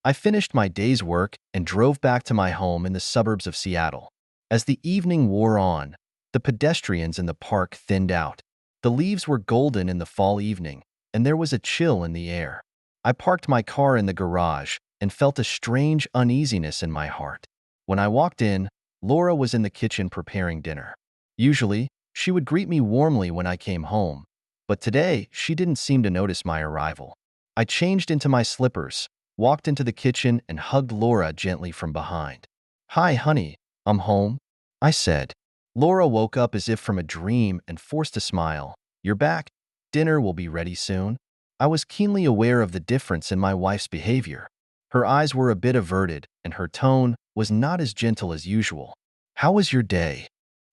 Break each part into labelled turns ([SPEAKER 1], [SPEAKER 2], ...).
[SPEAKER 1] I finished my day's work and drove back to my home in the suburbs of Seattle. As the evening wore on, the pedestrians in the park thinned out. The leaves were golden in the fall evening, and there was a chill in the air. I parked my car in the garage and felt a strange uneasiness in my heart. When I walked in, Laura was in the kitchen preparing dinner. Usually, she would greet me warmly when I came home, but today she didn't seem to notice my arrival. I changed into my slippers, walked into the kitchen, and hugged Laura gently from behind. "Hi, honey, I'm home," I said. Laura woke up as if from a dream and forced a smile. "You're back? Dinner will be ready soon." I was keenly aware of the difference in my wife's behavior. Her eyes were a bit averted, and her tone was not as gentle as usual. "How was your day?"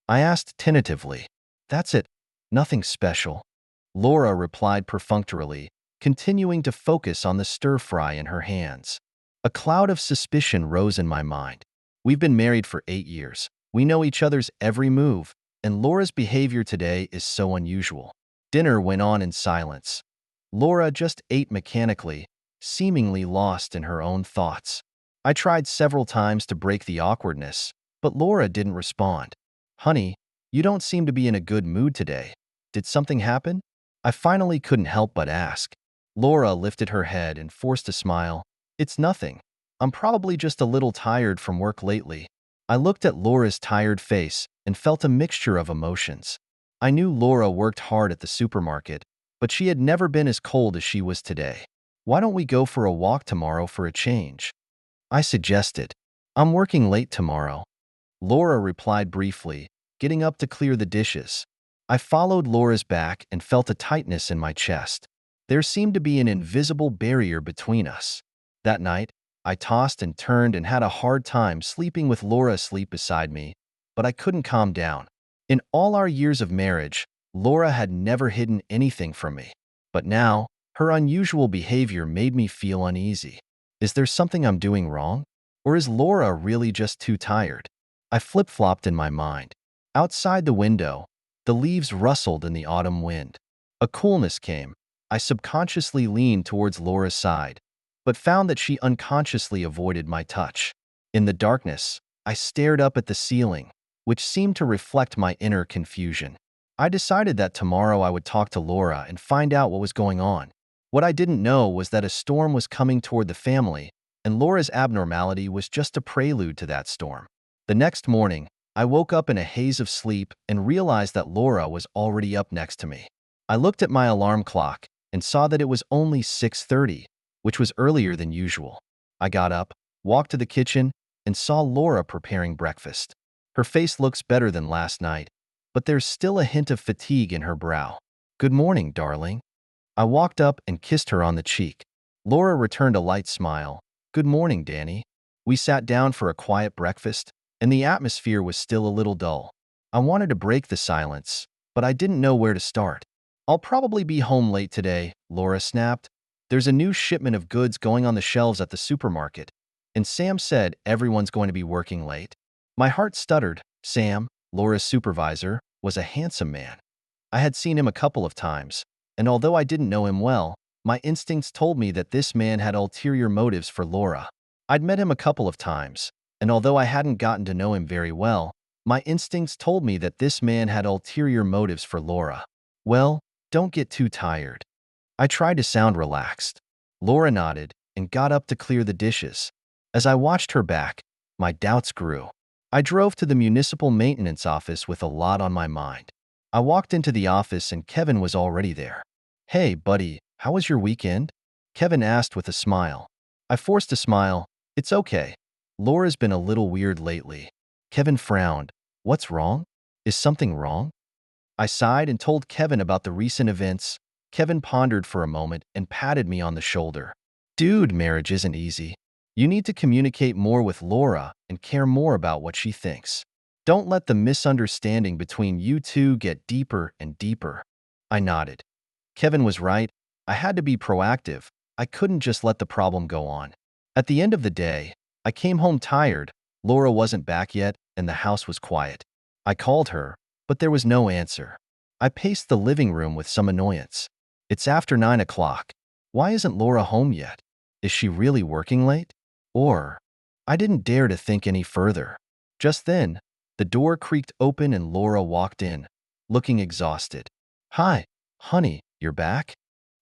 [SPEAKER 1] I asked tentatively. "That's it. Nothing special," Laura replied perfunctorily, continuing to focus on the stir-fry in her hands. A cloud of suspicion rose in my mind. We've been married for 8 years. We know each other's every move, and Laura's behavior today is so unusual. Dinner went on in silence. Laura just ate mechanically, seemingly lost in her own thoughts. I tried several times to break the awkwardness, but Laura didn't respond. "Honey, you don't seem to be in a good mood today. Did something happen?" I finally couldn't help but ask. Laura lifted her head and forced a smile. "It's nothing. I'm probably just a little tired from work lately." I looked at Laura's tired face and felt a mixture of emotions. I knew Laura worked hard at the supermarket, but she had never been as cold as she was today. "Why don't we go for a walk tomorrow for a change?" I suggested. "I'm working late tomorrow," Laura replied briefly, getting up to clear the dishes. I followed Laura's back and felt a tightness in my chest. There seemed to be an invisible barrier between us. That night, I tossed and turned and had a hard time sleeping with Laura asleep beside me, but I couldn't calm down. In all our years of marriage, Laura had never hidden anything from me. But now, her unusual behavior made me feel uneasy. Is there something I'm doing wrong? Or is Laura really just too tired? I flip-flopped in my mind. Outside the window, the leaves rustled in the autumn wind. A coolness came. I subconsciously leaned towards Laura's side, but found that she unconsciously avoided my touch. In the darkness, I stared up at the ceiling, which seemed to reflect my inner confusion. I decided that tomorrow I would talk to Laura and find out what was going on. What I didn't know was that a storm was coming toward the family, and Laura's abnormality was just a prelude to that storm. The next morning, I woke up in a haze of sleep and realized that Laura was already up next to me. I looked at my alarm clock and saw that it was only 6:30, which was earlier than usual. I got up, walked to the kitchen, and saw Laura preparing breakfast. Her face looks better than last night, but there's still a hint of fatigue in her brow. "Good morning, darling." I walked up and kissed her on the cheek. Laura returned a light smile. "Good morning, Danny." We sat down for a quiet breakfast, and the atmosphere was still a little dull. I wanted to break the silence, but I didn't know where to start. "I'll probably be home late today," Laura snapped. "There's a new shipment of goods going on the shelves at the supermarket, and Sam said everyone's going to be working late." My heart stuttered. Sam, Laura's supervisor, was a handsome man. I had seen him a couple of times, and although I didn't know him well, my instincts told me that this man had ulterior motives for Laura. I'd met him a couple of times, and although I hadn't gotten to know him very well, my instincts told me that this man had ulterior motives for Laura. "Well, don't get too tired." I tried to sound relaxed. Laura nodded and got up to clear the dishes. As I watched her back, my doubts grew. I drove to the municipal maintenance office with a lot on my mind. I walked into the office and Kevin was already there. "Hey, buddy, how was your weekend?" Kevin asked with a smile. I forced a smile. "It's okay. Laura's been a little weird lately." Kevin frowned. "What's wrong? Is something wrong?" I sighed and told Kevin about the recent events. Kevin pondered for a moment and patted me on the shoulder. "Dude, marriage isn't easy. You need to communicate more with Laura and care more about what she thinks. Don't let the misunderstanding between you two get deeper and deeper." I nodded. Kevin was right. I had to be proactive. I couldn't just let the problem go on. At the end of the day, I came home tired. Laura wasn't back yet, and the house was quiet. I called her, but there was no answer. I paced the living room with some annoyance. It's after 9 o'clock. Why isn't Laura home yet? Is she really working late? Or, I didn't dare to think any further. Just then, the door creaked open and Laura walked in, looking exhausted. Hi, honey, you're back?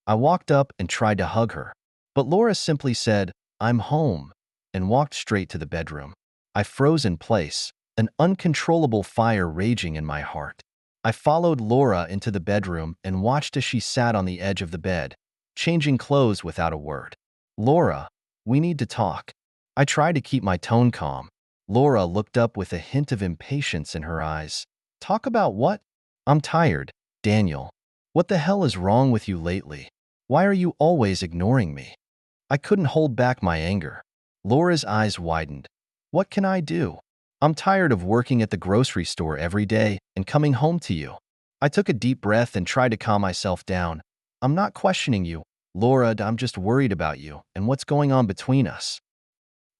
[SPEAKER 1] I walked up and tried to hug her, but Laura simply said, I'm home, and walked straight to the bedroom. I froze in place, an uncontrollable fire raging in my heart. I followed Laura into the bedroom and watched as she sat on the edge of the bed, changing clothes without a word. Laura, we need to talk. I tried to keep my tone calm. Laura looked up with a hint of impatience in her eyes. Talk about what? I'm tired, Daniel. What the hell is wrong with you lately? Why are you always ignoring me? I couldn't hold back my anger. Laura's eyes widened. What can I do? I'm tired of working at the grocery store every day and coming home to you. I took a deep breath and tried to calm myself down. I'm not questioning you, Laura. I'm just worried about you and what's going on between us.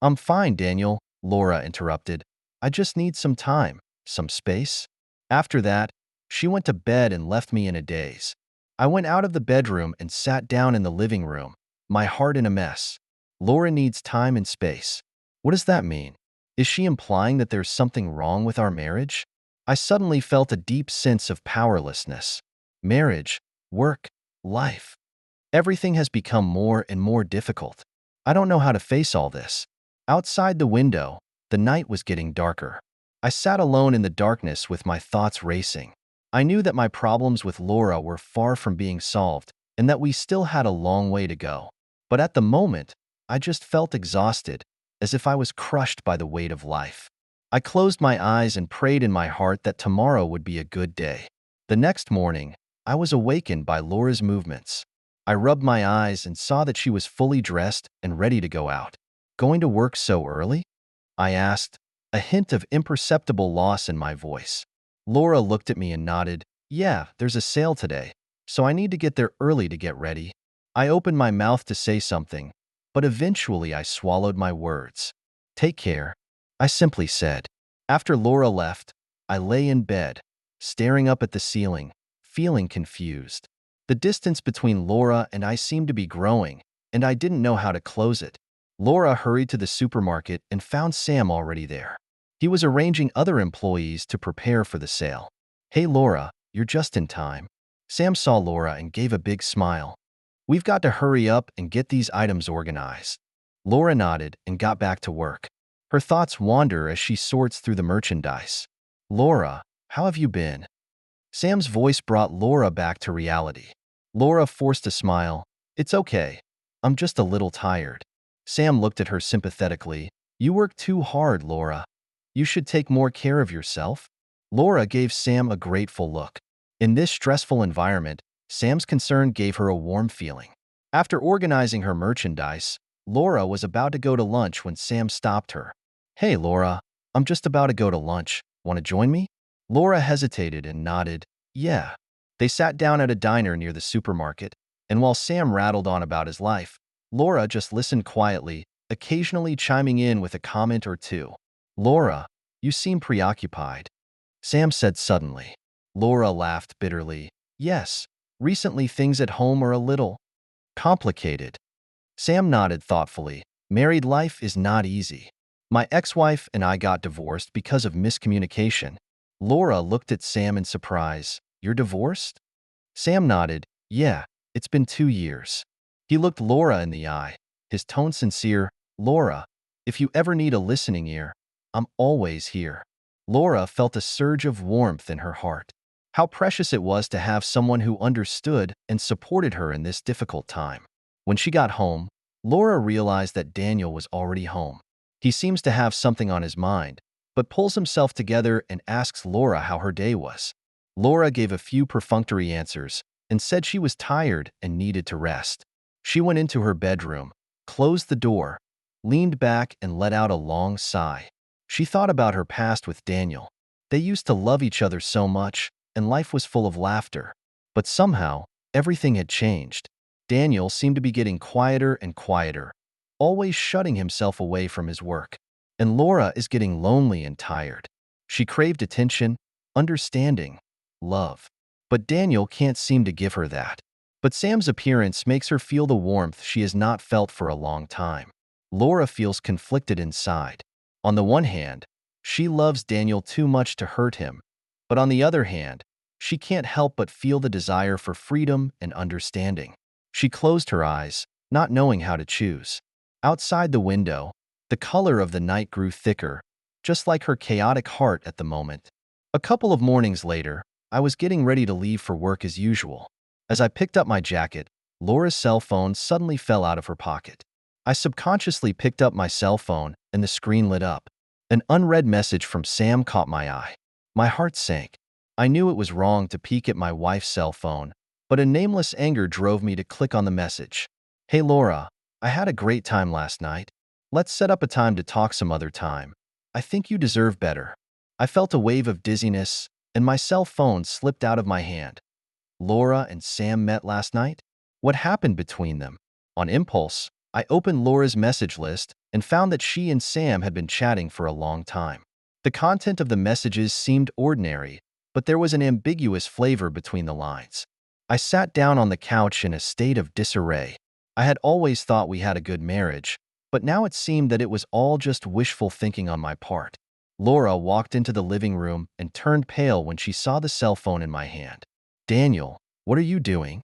[SPEAKER 1] I'm fine, Daniel, Laura interrupted. I just need some time, some space. After that, she went to bed and left me in a daze. I went out of the bedroom and sat down in the living room, my heart in a mess. Laura needs time and space. What does that mean? Is she implying that there's something wrong with our marriage? I suddenly felt a deep sense of powerlessness. Marriage, work, life. Everything has become more and more difficult. I don't know how to face all this. Outside the window, the night was getting darker. I sat alone in the darkness with my thoughts racing. I knew that my problems with Laura were far from being solved and that we still had a long way to go. But at the moment, I just felt exhausted, as if I was crushed by the weight of life. I closed my eyes and prayed in my heart that tomorrow would be a good day. The next morning, I was awakened by Laura's movements. I rubbed my eyes and saw that she was fully dressed and ready to go out. Going to work so early? I asked, a hint of imperceptible loss in my voice. Laura looked at me and nodded. Yeah, there's a sale today, so I need to get there early to get ready. I opened my mouth to say something, but eventually I swallowed my words. Take care, I simply said. After Laura left, I lay in bed, staring up at the ceiling, feeling confused. The distance between Laura and I seemed to be growing, and I didn't know how to close it. Laura hurried to the supermarket and found Sam already there. He was arranging other employees to prepare for the sale. Hey Laura, you're just in time. Sam saw Laura and gave a big smile. We've got to hurry up and get these items organized. Laura nodded and got back to work. Her thoughts wander as she sorts through the merchandise. Laura, how have you been? Sam's voice brought Laura back to reality. Laura forced a smile. It's okay. I'm just a little tired. Sam looked at her sympathetically. You work too hard, Laura. You should take more care of yourself. Laura gave Sam a grateful look. In this stressful environment, Sam's concern gave her a warm feeling. After organizing her merchandise, Laura was about to go to lunch when Sam stopped her. Hey, Laura, I'm just about to go to lunch. Want to join me? Laura hesitated and nodded. Yeah. They sat down at a diner near the supermarket, and while Sam rattled on about his life, Laura just listened quietly, occasionally chiming in with a comment or two. Laura, you seem preoccupied, Sam said suddenly. Laura laughed bitterly. Yes, recently things at home are a little complicated. Sam nodded thoughtfully. Married life is not easy. My ex-wife and I got divorced because of miscommunication. Laura looked at Sam in surprise. You're divorced? Sam nodded. Yeah, it's been 2 years. He looked Laura in the eye, his tone sincere. Laura, if you ever need a listening ear, I'm always here. Laura felt a surge of warmth in her heart. How precious it was to have someone who understood and supported her in this difficult time. When she got home, Laura realized that Daniel was already home. He seems to have something on his mind, but pulls himself together and asks Laura how her day was. Laura gave a few perfunctory answers and said she was tired and needed to rest. She went into her bedroom, closed the door, leaned back and let out a long sigh. She thought about her past with Daniel. They used to love each other so much, and life was full of laughter. But somehow, everything had changed. Daniel seemed to be getting quieter and quieter, always shutting himself away from his work. And Laura is getting lonely and tired. She craved attention, understanding, love. But Daniel can't seem to give her that. But Sam's appearance makes her feel the warmth she has not felt for a long time. Laura feels conflicted inside. On the one hand, she loves Daniel too much to hurt him, but on the other hand, she can't help but feel the desire for freedom and understanding. She closed her eyes, not knowing how to choose. Outside the window, the color of the night grew thicker, just like her chaotic heart at the moment. A couple of mornings later, I was getting ready to leave for work as usual. As I picked up my jacket, Laura's cell phone suddenly fell out of her pocket. I subconsciously picked up my cell phone and the screen lit up. An unread message from Sam caught my eye. My heart sank. I knew it was wrong to peek at my wife's cell phone, but a nameless anger drove me to click on the message. "Hey Laura, I had a great time last night. Let's set up a time to talk some other time. I think you deserve better." I felt a wave of dizziness, and my cell phone slipped out of my hand. Laura and Sam met last night? What happened between them? On impulse, I opened Laura's message list and found that she and Sam had been chatting for a long time. The content of the messages seemed ordinary, but there was an ambiguous flavor between the lines. I sat down on the couch in a state of disarray. I had always thought we had a good marriage, but now it seemed that it was all just wishful thinking on my part. Laura walked into the living room and turned pale when she saw the cell phone in my hand. "Daniel, what are you doing?"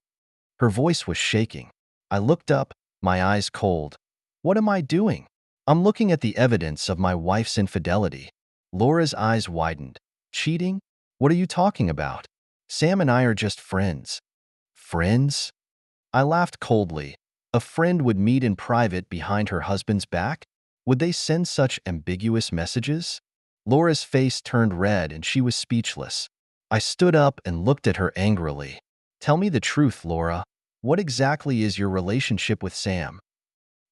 [SPEAKER 1] Her voice was shaking. I looked up, my eyes cold. "What am I doing?" "I'm looking at the evidence of my wife's infidelity." Laura's eyes widened. "Cheating? What are you talking about?" "Sam and I are just friends." "Friends?" I laughed coldly. A friend would meet in private behind her husband's back? Would they send such ambiguous messages? Laura's face turned red and she was speechless. I stood up and looked at her angrily. "Tell me the truth, Laura. What exactly is your relationship with Sam?"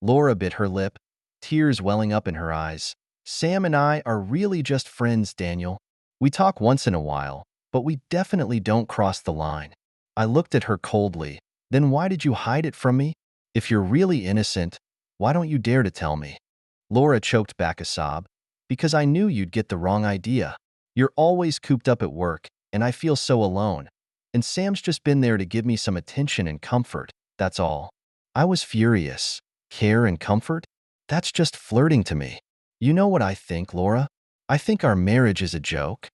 [SPEAKER 1] Laura bit her lip, tears welling up in her eyes. "Sam and I are really just friends, Daniel. We talk once in a while, but we definitely don't cross the line." I looked at her coldly. "Then why did you hide it from me? If you're really innocent, why don't you dare to tell me?" Laura choked back a sob. "Because I knew you'd get the wrong idea. You're always cooped up at work, and I feel so alone. And Sam's just been there to give me some attention and comfort, that's all." I was furious. Care and comfort? That's just flirting to me. You know what I think, Laura? I think our marriage is a joke.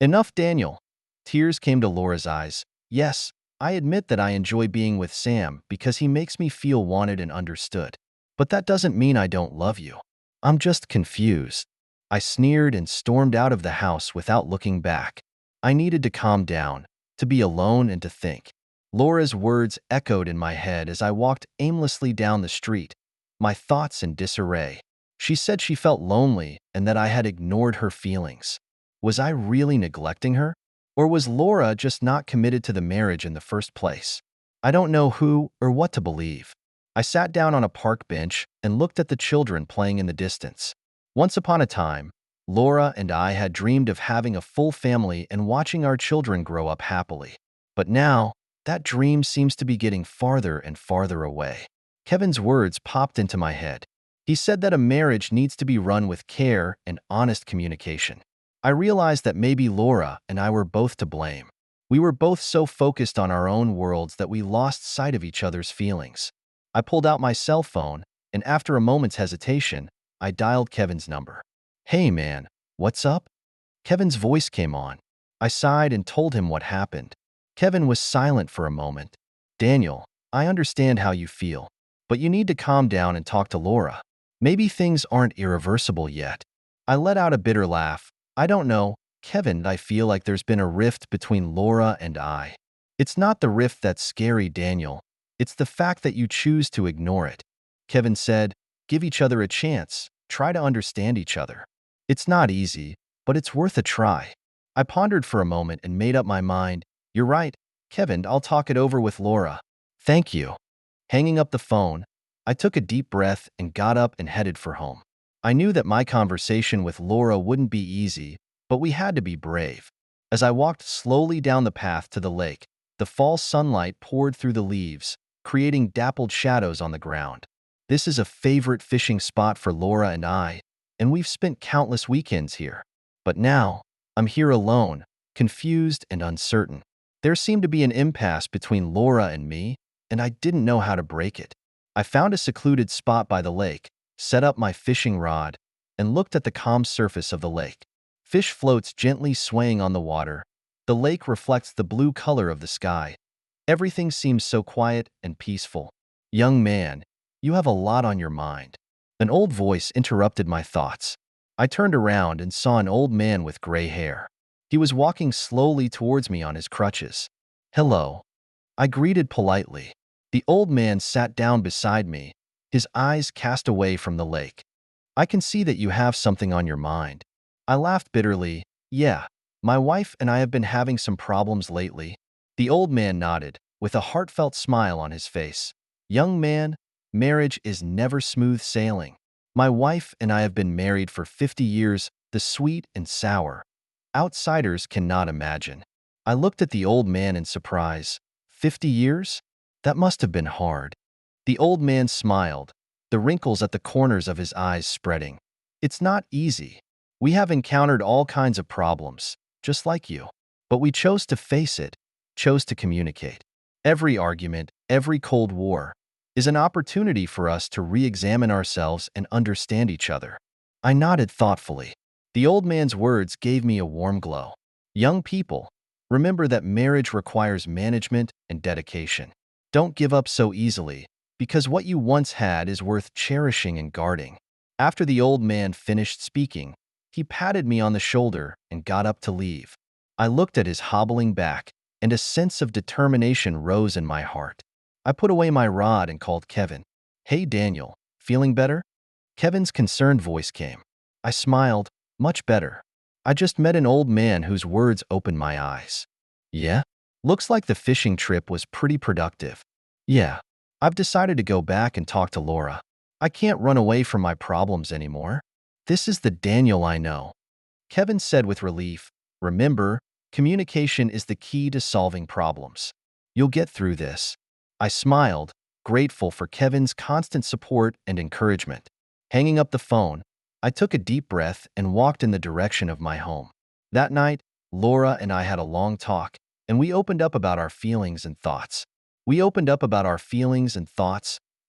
[SPEAKER 1] "Enough, Daniel." Tears came to Laura's eyes. "Yes, I admit that I enjoy being with Sam because he makes me feel wanted and understood. But that doesn't mean I don't love you. I'm just confused." I sneered and stormed out of the house without looking back. I needed to calm down, to be alone and to think. Laura's words echoed in my head as I walked aimlessly down the street, my thoughts in disarray. She said she felt lonely and that I had ignored her feelings. Was I really neglecting her? Or was Laura just not committed to the marriage in the first place? I don't know who or what to believe. I sat down on a park bench and looked at the children playing in the distance. Once upon a time, Laura and I had dreamed of having a full family and watching our children grow up happily. But now, that dream seems to be getting farther and farther away. Kevin's words popped into my head. He said that a marriage needs to be run with care and honest communication. I realized that maybe Laura and I were both to blame. We were both so focused on our own worlds that we lost sight of each other's feelings. I pulled out my cell phone, and after a moment's hesitation, I dialed Kevin's number. "Hey man, what's up?" Kevin's voice came on. I sighed and told him what happened. Kevin was silent for a moment. "Daniel, I understand how you feel, but you need to calm down and talk to Laura. Maybe things aren't irreversible yet." I let out a bitter laugh. "I don't know, Kevin, I feel like there's been a rift between Laura and I." "It's not the rift that's scary, Daniel. It's the fact that you choose to ignore it." Kevin said, "Give each other a chance. Try to understand each other. It's not easy, but it's worth a try." I pondered for a moment and made up my mind. "You're right, Kevin, I'll talk it over with Laura. Thank you." Hanging up the phone, I took a deep breath and got up and headed for home. I knew that my conversation with Laura wouldn't be easy, but we had to be brave. As I walked slowly down the path to the lake, the fall sunlight poured through the leaves, creating dappled shadows on the ground. This is a favorite fishing spot for Laura and I, and we've spent countless weekends here. But now, I'm here alone, confused and uncertain. There seemed to be an impasse between Laura and me, and I didn't know how to break it. I found a secluded spot by the lake, set up my fishing rod, and looked at the calm surface of the lake. Fish floats gently swaying on the water. The lake reflects the blue color of the sky. Everything seems so quiet and peaceful. Young man, you have a lot on your mind. An old voice interrupted my thoughts. I turned around and saw an old man with gray hair. He was walking slowly towards me on his crutches. Hello. I greeted politely. The old man sat down beside me, his eyes cast away from the lake. I can see that you have something on your mind. I laughed bitterly. Yeah, my wife and I have been having some problems lately. The old man nodded, with a heartfelt smile on his face. Young man, marriage is never smooth sailing. My wife and I have been married for 50 years, the sweet and sour. Outsiders cannot imagine. I looked at the old man in surprise. 50 years? That must have been hard. The old man smiled, the wrinkles at the corners of his eyes spreading. It's not easy. We have encountered all kinds of problems, just like you. But we chose to face it, chose to communicate. Every argument, every cold war, is an opportunity for us to re-examine ourselves and understand each other. I nodded thoughtfully. The old man's words gave me a warm glow. Young people, remember that marriage requires management and dedication. Don't give up so easily, because what you once had is worth cherishing and guarding. After the old man finished speaking, he patted me on the shoulder and got up to leave. I looked at his hobbling back, and a sense of determination rose in my heart. I put away my rod and called Kevin. Hey Daniel, feeling better? Kevin's concerned voice came. I smiled, much better. I just met an old man whose words opened my eyes. Yeah? Looks like the fishing trip was pretty productive. Yeah. I've decided to go back and talk to Laura. I can't run away from my problems anymore. This is the Daniel I know. Kevin said with relief, remember, communication is the key to solving problems. You'll get through this. I smiled, grateful for Kevin's constant support and encouragement. Hanging up the phone, I took a deep breath and walked in the direction of my home. That night, Laura and I had a long talk, and we opened up about our feelings and thoughts.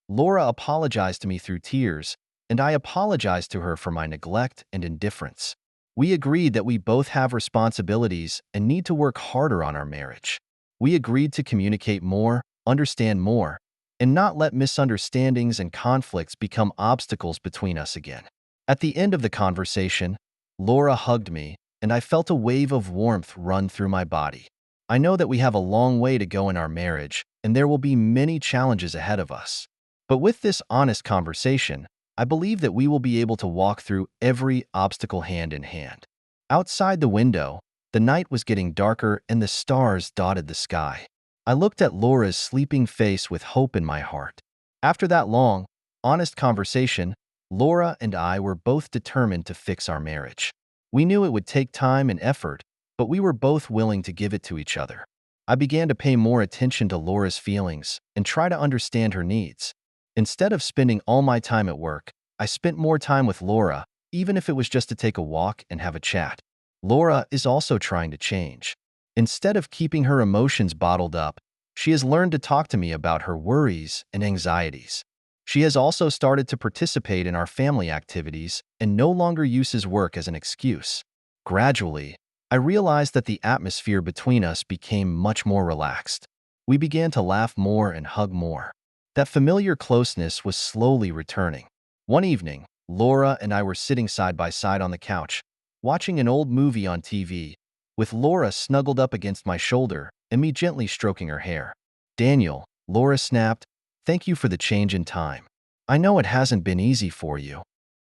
[SPEAKER 1] Laura apologized to me through tears, and I apologized to her for my neglect and indifference. We agreed that we both have responsibilities and need to work harder on our marriage. We agreed to communicate more, understand more, and not let misunderstandings and conflicts become obstacles between us again. At the end of the conversation, Laura hugged me, and I felt a wave of warmth run through my body. I know that we have a long way to go in our marriage, and there will be many challenges ahead of us. But with this honest conversation, I believe that we will be able to walk through every obstacle hand in hand. Outside the window, the night was getting darker and the stars dotted the sky. I looked at Laura's sleeping face with hope in my heart. After that long, honest conversation, Laura and I were both determined to fix our marriage. We knew it would take time and effort, but we were both willing to give it to each other. I began to pay more attention to Laura's feelings and try to understand her needs. Instead of spending all my time at work, I spent more time with Laura, even if it was just to take a walk and have a chat. Laura is also trying to change. Instead of keeping her emotions bottled up, she has learned to talk to me about her worries and anxieties. She has also started to participate in our family activities and no longer uses work as an excuse. Gradually, I realized that the atmosphere between us became much more relaxed. We began to laugh more and hug more. That familiar closeness was slowly returning. One evening, Laura and I were sitting side by side on the couch, watching an old movie on TV, with Laura snuggled up against my shoulder and me gently stroking her hair. Daniel, Laura snapped, thank you for the change in time. I know it hasn't been easy for you.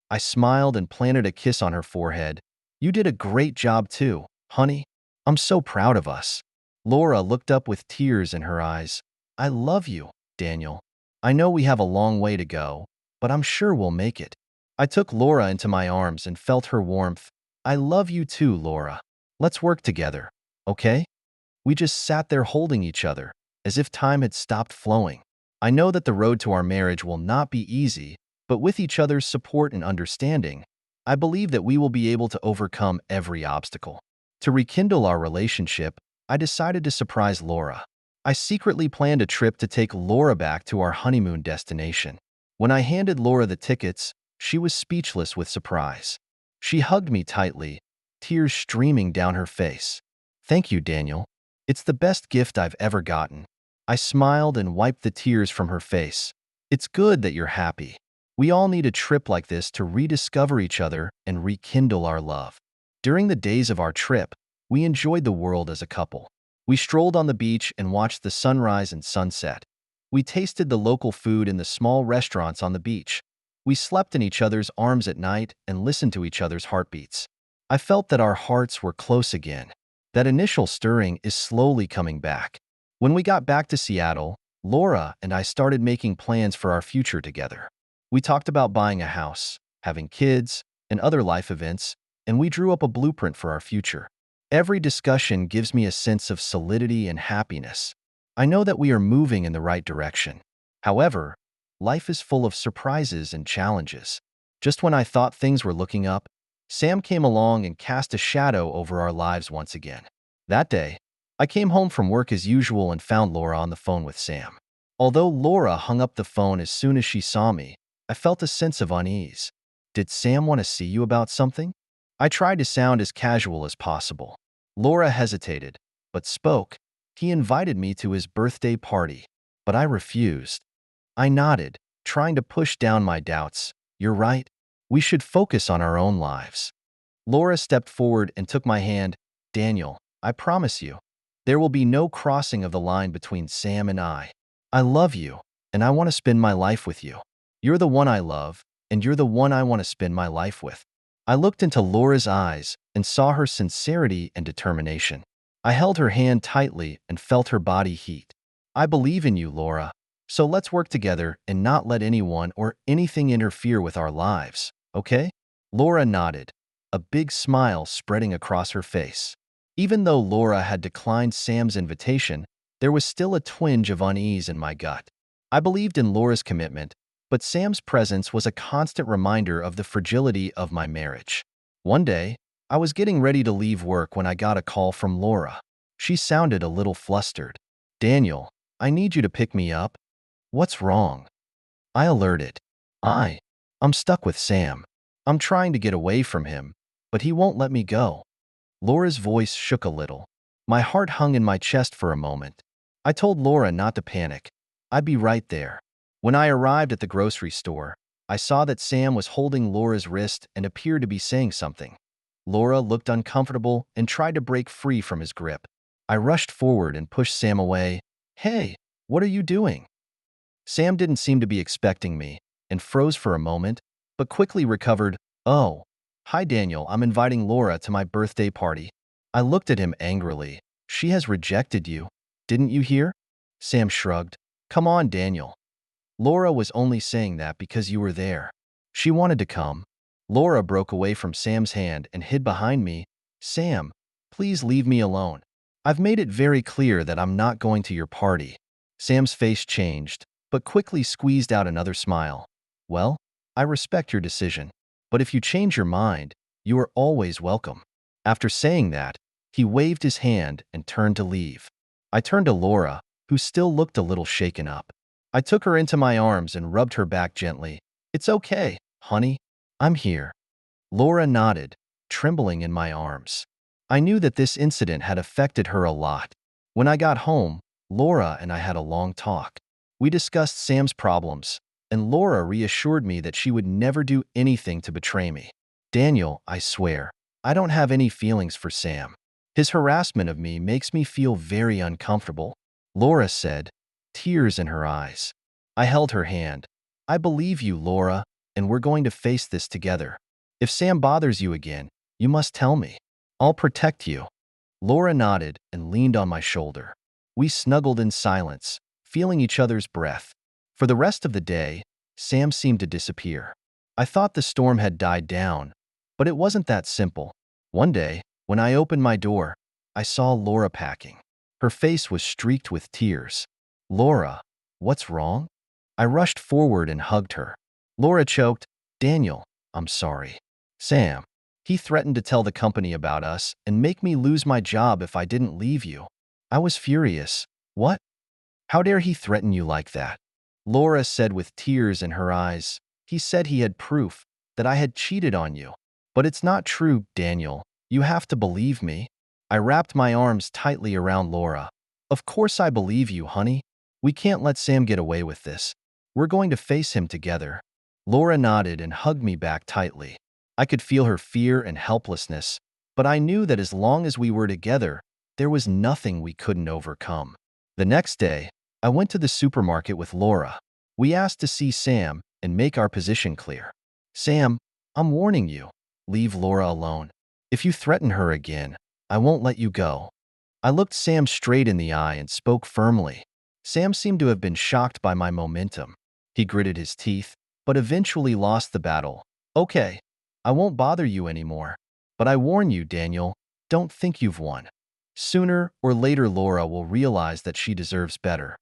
[SPEAKER 1] I smiled and planted a kiss on her forehead. You did a great job too, honey. I'm so proud of us. Laura looked up with tears in her eyes. I love you, Daniel. I know we have a long way to go, but I'm sure we'll make it. I took Laura into my arms and felt her warmth. I love you too, Laura. Let's work together, okay? We just sat there holding each other, as if time had stopped flowing. I know that the road to our marriage will not be easy, but with each other's support and understanding, I believe that we will be able to overcome every obstacle. To rekindle our relationship, I decided to surprise Laura. I secretly planned a trip to take Laura back to our honeymoon destination. When I handed Laura the tickets, She was speechless with surprise. She hugged me tightly, tears streaming down her face. "Thank you, Daniel. It's the best gift I've ever gotten." I smiled and wiped the tears from her face. "It's good that you're happy. We all need a trip like this to rediscover each other and rekindle our love." During the days of our trip, we enjoyed the world as a couple. We strolled on the beach and watched the sunrise and sunset. We tasted the local food in the small restaurants on the beach. We slept in each other's arms at night and listened to each other's heartbeats. I felt that our hearts were close again. That initial stirring is slowly coming back. When we got back to Seattle, Laura and I started making plans for our future together. We talked about buying a house, having kids, and other life events, and we drew up a blueprint for our future. Every discussion gives me a sense of solidity and happiness. I know that we are moving in the right direction. However, life is full of surprises and challenges. Just when I thought things were looking up, Sam came along and cast a shadow over our lives once again. That day, I came home from work as usual and found Laura on the phone with Sam. Although Laura hung up the phone as soon as she saw me, I felt a sense of unease. "Did Sam want to see you about something?" I tried to sound as casual as possible. Laura hesitated, but spoke. "He invited me to his birthday party, but I refused." I nodded, trying to push down my doubts. "You're right. We should focus on our own lives." Laura stepped forward and took my hand. "Daniel, I promise you, there will be no crossing of the line between Sam and I. I love you, and I want to spend my life with you. You're the one I love, and you're the one I want to spend my life with." I looked into Laura's eyes and saw her sincerity and determination. I held her hand tightly and felt her body heat. "I believe in you, Laura. So let's work together and not let anyone or anything interfere with our lives, okay?" Laura nodded, a big smile spreading across her face. Even though Laura had declined Sam's invitation, there was still a twinge of unease in my gut. I believed in Laura's commitment, but Sam's presence was a constant reminder of the fragility of my marriage. One day, I was getting ready to leave work when I got a call from Laura. She sounded a little flustered. "Daniel, I need you to pick me up." "What's wrong?" I alerted. I'm stuck with Sam. I'm trying to get away from him, but he won't let me go." Laura's voice shook a little. My heart hung in my chest for a moment. I told Laura not to panic. I'd be right there. When I arrived at the grocery store, I saw that Sam was holding Laura's wrist and appeared to be saying something. Laura looked uncomfortable and tried to break free from his grip. I rushed forward and pushed Sam away. "Hey, what are you doing?" Sam didn't seem to be expecting me and froze for a moment, but quickly recovered. "Oh, hi Daniel, I'm inviting Laura to my birthday party." I looked at him angrily. "She has rejected you. Didn't you hear?" Sam shrugged. "Come on, Daniel. Laura was only saying that because you were there. She wanted to come." Laura broke away from Sam's hand and hid behind me. "Sam, please leave me alone. I've made it very clear that I'm not going to your party." Sam's face changed, but quickly squeezed out another smile. "Well, I respect your decision, but if you change your mind, you are always welcome." After saying that, he waved his hand and turned to leave. I turned to Laura, who still looked a little shaken up. I took her into my arms and rubbed her back gently. "It's okay, honey. I'm here." Laura nodded, trembling in my arms. I knew that this incident had affected her a lot. When I got home, Laura and I had a long talk. We discussed Sam's problems, and Laura reassured me that she would never do anything to betray me. "Daniel, I swear, I don't have any feelings for Sam. His harassment of me makes me feel very uncomfortable," Laura said, tears in her eyes. I held her hand. "I believe you, Laura, and we're going to face this together. If Sam bothers you again, you must tell me. I'll protect you." Laura nodded and leaned on my shoulder. We snuggled in silence, feeling each other's breath. For the rest of the day, Sam seemed to disappear. I thought the storm had died down, but it wasn't that simple. One day, when I opened my door, I saw Laura packing. Her face was streaked with tears. "Laura, what's wrong?" I rushed forward and hugged her. Laura choked. "Daniel, I'm sorry. Sam, he threatened to tell the company about us and make me lose my job if I didn't leave you." I was furious. "What? How dare he threaten you like that?" Laura said with tears in her eyes. "He said he had proof, that I had cheated on you. But it's not true, Daniel. You have to believe me. I wrapped my arms tightly around Laura. Of course I believe you, honey. We can't let Sam get away with this. We're going to face him together. Laura nodded and hugged me back tightly. I could feel her fear and helplessness, but I knew that as long as we were together, there was nothing we couldn't overcome. The next day, I went to the supermarket with Laura. We asked to see Sam and make our position clear. Sam, I'm warning you. Leave Laura alone. If you threaten her again, I won't let you go. I looked Sam straight in the eye and spoke firmly. Sam seemed to have been shocked by my momentum. He gritted his teeth, but eventually lost the battle. Okay, I won't bother you anymore. But I warn you, Daniel, don't think you've won. Sooner or later, Laura will realize that she deserves better.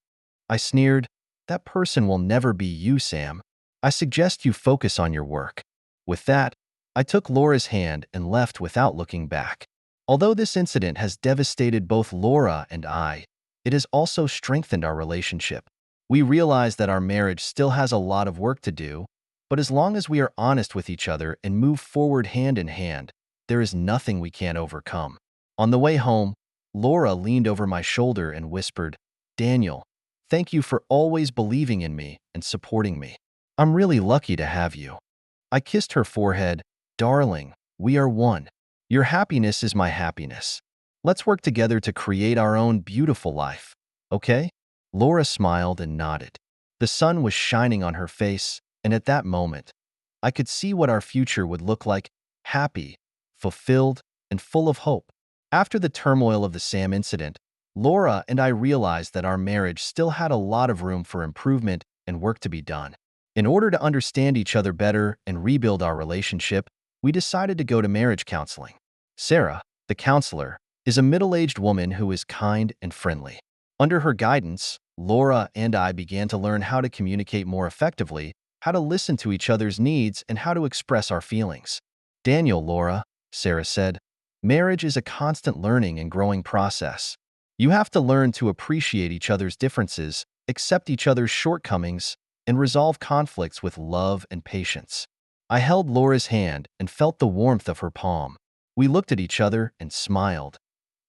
[SPEAKER 1] I sneered. That person will never be you, Sam. I suggest you focus on your work. With that, I took Laura's hand and left without looking back. Although this incident has devastated both Laura and I, it has also strengthened our relationship. We realize that our marriage still has a lot of work to do, but as long as we are honest with each other and move forward hand in hand, there is nothing we can't overcome. On the way home, Laura leaned over my shoulder and whispered, Daniel, thank you for always believing in me and supporting me. I'm really lucky to have you. I kissed her forehead. Darling, we are one. Your happiness is my happiness. Let's work together to create our own beautiful life. Okay? Laura smiled and nodded. The sun was shining on her face, and at that moment, I could see what our future would look like, happy, fulfilled, and full of hope. After the turmoil of the Sam incident, Laura and I realized that our marriage still had a lot of room for improvement and work to be done. In order to understand each other better and rebuild our relationship, we decided to go to marriage counseling. Sarah, the counselor, is a middle-aged woman who is kind and friendly. Under her guidance, Laura and I began to learn how to communicate more effectively, how to listen to each other's needs, and how to express our feelings. Daniel, Laura, Sarah said, marriage is a constant learning and growing process. You have to learn to appreciate each other's differences, accept each other's shortcomings, and resolve conflicts with love and patience. I held Laura's hand and felt the warmth of her palm. We looked at each other and smiled,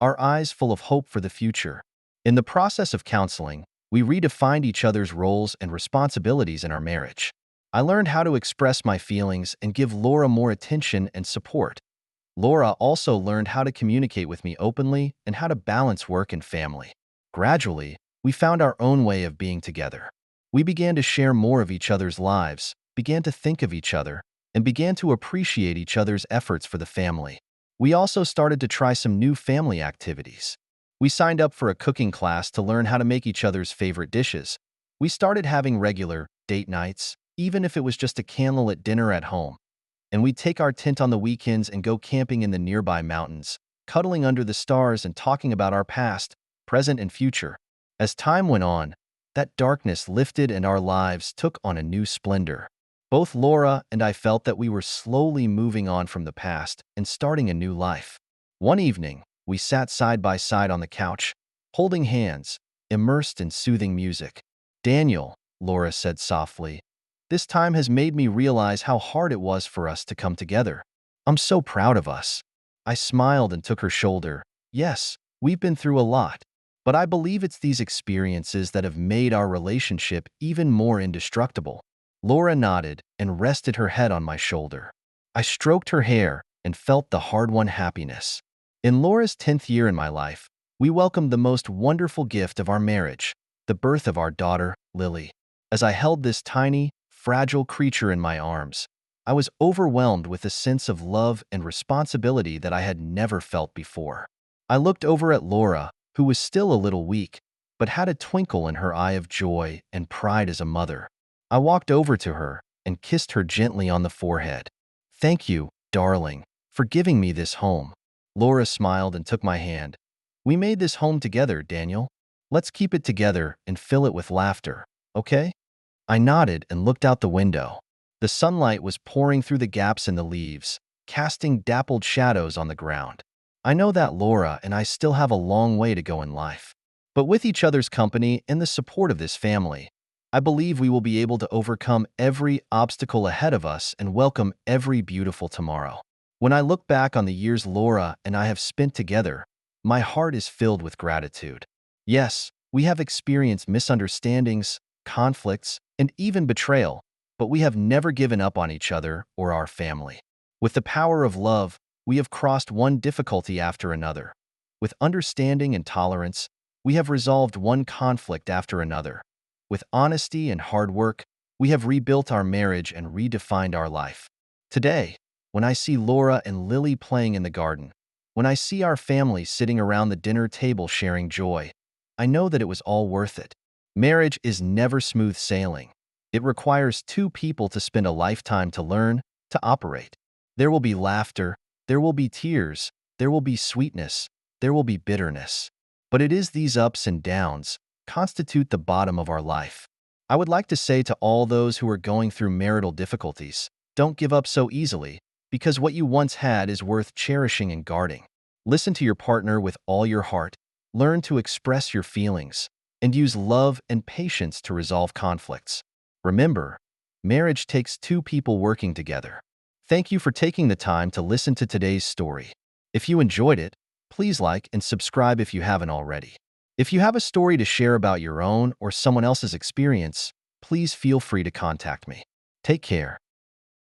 [SPEAKER 1] our eyes full of hope for the future. In the process of counseling, we redefined each other's roles and responsibilities in our marriage. I learned how to express my feelings and give Laura more attention and support. Laura also learned how to communicate with me openly and how to balance work and family. Gradually, we found our own way of being together. We began to share more of each other's lives, began to think of each other, and began to appreciate each other's efforts for the family. We also started to try some new family activities. We signed up for a cooking class to learn how to make each other's favorite dishes. We started having regular date nights, even if it was just a candlelit dinner at home. And we'd take our tent on the weekends and go camping in the nearby mountains, cuddling under the stars and talking about our past, present, and future. As time went on, that darkness lifted and our lives took on a new splendor. Both Laura and I felt that we were slowly moving on from the past and starting a new life. One evening, we sat side by side on the couch, holding hands, immersed in soothing music. Daniel, Laura said softly, this time has made me realize how hard it was for us to come together. I'm so proud of us. I smiled and took her shoulder. Yes, we've been through a lot. But I believe it's these experiences that have made our relationship even more indestructible. Laura nodded and rested her head on my shoulder. I stroked her hair and felt the hard-won happiness. In Laura's 10th year in my life, we welcomed the most wonderful gift of our marriage, the birth of our daughter, Lily. As I held this tiny, fragile creature in my arms, I was overwhelmed with a sense of love and responsibility that I had never felt before. I looked over at Laura, who was still a little weak, but had a twinkle in her eye of joy and pride as a mother. I walked over to her and kissed her gently on the forehead. Thank you, darling, for giving me this home. Laura smiled and took my hand. We made this home together, Daniel. Let's keep it together and fill it with laughter, okay? I nodded and looked out the window. The sunlight was pouring through the gaps in the leaves, casting dappled shadows on the ground. I know that Laura and I still have a long way to go in life. But with each other's company and the support of this family, I believe we will be able to overcome every obstacle ahead of us and welcome every beautiful tomorrow. When I look back on the years Laura and I have spent together, my heart is filled with gratitude. Yes, we have experienced misunderstandings, conflicts, and even betrayal, but we have never given up on each other or our family. With the power of love, we have crossed one difficulty after another. With understanding and tolerance, we have resolved one conflict after another. With honesty and hard work, we have rebuilt our marriage and redefined our life. Today, when I see Laura and Lily playing in the garden, when I see our family sitting around the dinner table sharing joy, I know that it was all worth it. Marriage is never smooth sailing. It requires two people to spend a lifetime to learn, to operate. There will be laughter, there will be tears, there will be sweetness, there will be bitterness. But it is these ups and downs constitute the bottom of our life. I would like to say to all those who are going through marital difficulties, don't give up so easily, because what you once had is worth cherishing and guarding. Listen to your partner with all your heart, learn to express your feelings, and use love and patience to resolve conflicts. Remember, marriage takes two people working together. Thank you for taking the time to listen to today's story. If you enjoyed it, please like and subscribe if you haven't already. If you have a story to share about your own or someone else's experience, please feel free to contact me. Take care.